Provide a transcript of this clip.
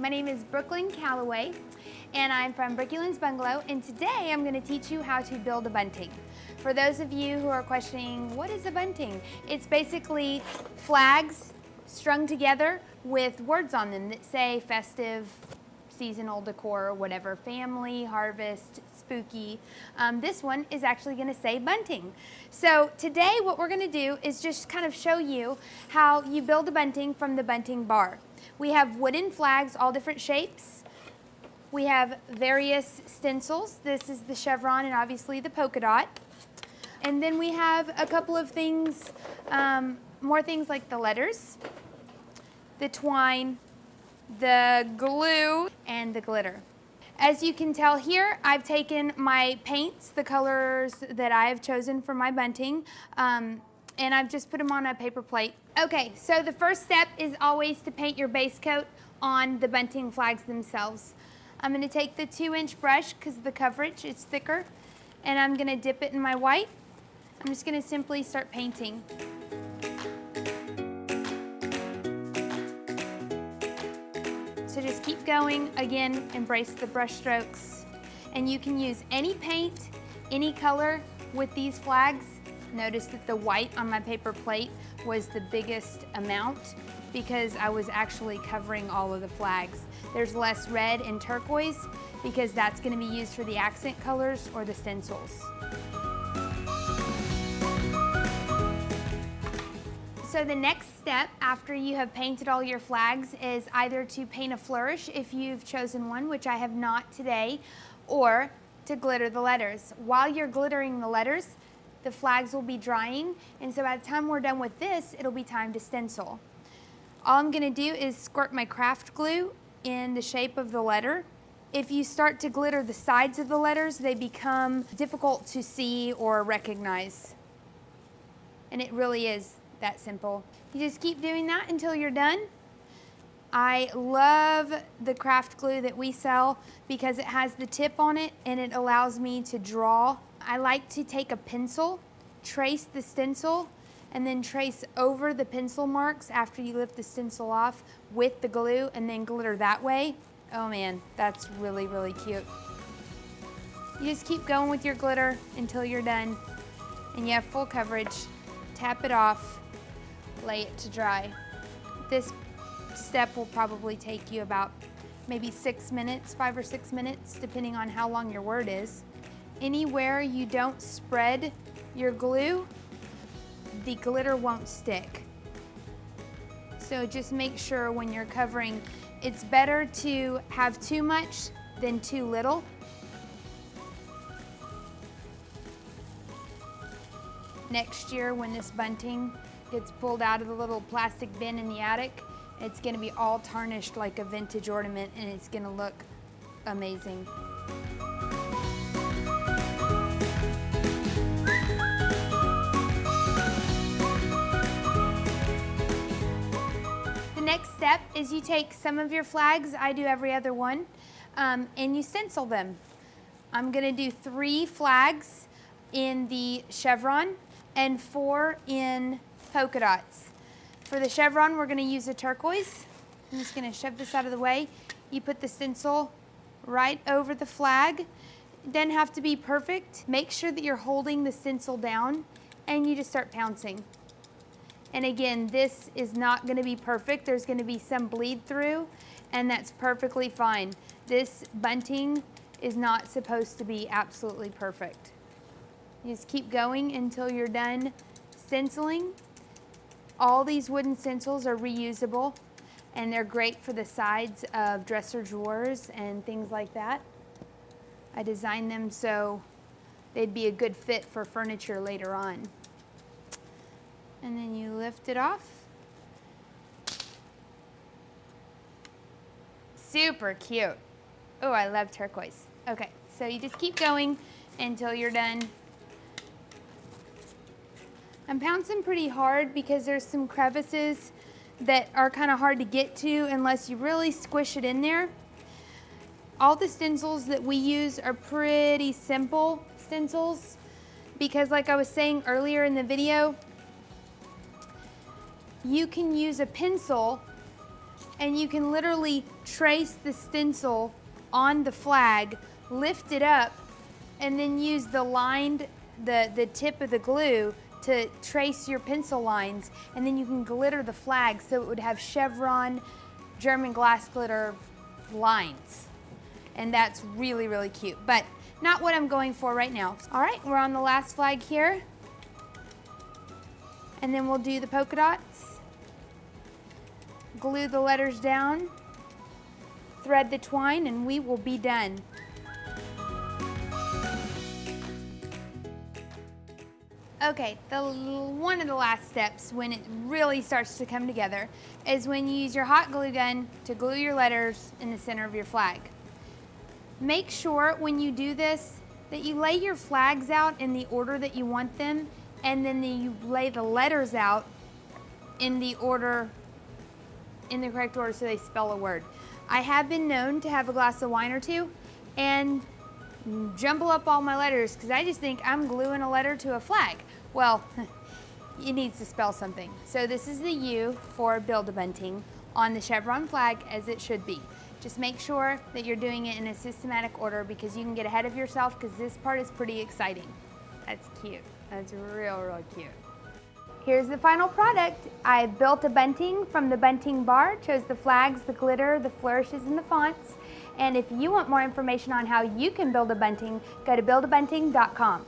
My name is Brooklyn Calloway, and I'm from Brooklyn's Bungalow, and today I'm going to teach you how to build a bunting. For those of you who are questioning, what is a bunting? It's basically flags strung together with words on them that say festive, seasonal decor, whatever, family, harvest, spooky. This one is actually going to say bunting. So today what we're going to do is just kind of show you how you build a bunting from the bunting bar. We have wooden flags, all different shapes. We have various stencils. This is the chevron and obviously the polka dot. And then we have a couple of things, more things like the letters, the twine, the glue, and the glitter. As you can tell here, I've taken my paints, the colors that I have chosen for my bunting, and I've just put them on a paper plate. Okay, so the first step is always to paint your base coat on the bunting flags themselves. I'm going to take the 2-inch brush because of the coverage, it's thicker, and I'm going to dip it in my white. I'm just going to simply start painting. So just keep going. Again, embrace the brush strokes. And you can use any paint, any color with these flags. Notice that the white on my paper plate was the biggest amount because I was actually covering all of the flags. There's less red and turquoise because that's going to be used for the accent colors or the stencils. So the next step after you have painted all your flags is either to paint a flourish if you've chosen one, which I have not today, or to glitter the letters. While you're glittering the letters, the flags will be drying, and so by the time we're done with this, it'll be time to stencil. All I'm gonna do is squirt my craft glue in the shape of the letter. If you start to glitter the sides of the letters, they become difficult to see or recognize. And it really is that simple. You just keep doing that until you're done. I love the craft glue that we sell because it has the tip on it and it allows me to draw. I like to take a pencil, trace the stencil, and then trace over the pencil marks after you lift the stencil off with the glue and then glitter that way. Oh man, that's really, really cute. You just keep going with your glitter until you're done and you have full coverage. Tap it off, lay it to dry. This step will probably take you about maybe 6 minutes, 5 or 6 minutes, depending on how long your word is. Anywhere you don't spread your glue, the glitter won't stick. So just make sure when you're covering, it's better to have too much than too little. Next year when this bunting gets pulled out of the little plastic bin in the attic, it's gonna be all tarnished like a vintage ornament and it's gonna look amazing. The next step is you take some of your flags, I do every other one, and you stencil them. I'm gonna do 3 flags in the chevron and 4 in polka dots. For the chevron, we're gonna use a turquoise. I'm just gonna shove this out of the way. You put the stencil right over the flag. It doesn't have to be perfect. Make sure that you're holding the stencil down and you just start pouncing. And again, this is not gonna be perfect. There's gonna be some bleed through and that's perfectly fine. This bunting is not supposed to be absolutely perfect. You just keep going until you're done stenciling. All these wooden stencils are reusable and they're great for the sides of dresser drawers and things like that. I designed them so they'd be a good fit for furniture later on. And then you lift it off. Super cute. Oh, I love turquoise. Okay, so you just keep going until you're done. I'm pouncing pretty hard because there's some crevices that are kind of hard to get to unless you really squish it in there. All the stencils that we use are pretty simple stencils because like I was saying earlier in the video, you can use a pencil and you can literally trace the stencil on the flag, lift it up, and then use the tip of the glue to trace your pencil lines, and then you can glitter the flag so it would have chevron German glass glitter lines. And that's really, really cute, but not what I'm going for right now. All right, we're on the last flag here. And then we'll do the polka dots. Glue the letters down, thread the twine, and we will be done. Okay, one of the last steps when it really starts to come together is when you use your hot glue gun to glue your letters in the center of your flag. Make sure when you do this that you lay your flags out in the order that you want them, and then you lay the letters out in the correct order so they spell a word. I have been known to have a glass of wine or two and jumble up all my letters because I just think I'm gluing a letter to a flag. Well, it needs to spell something. So this is the U for Build-A-Bunting on the chevron flag, as it should be. Just make sure that you're doing it in a systematic order because you can get ahead of yourself because this part is pretty exciting. That's cute. That's real, real cute. Here's the final product. I built a bunting from the bunting bar, chose the flags, the glitter, the flourishes, and the fonts. And if you want more information on how you can build a bunting, go to buildabunting.com.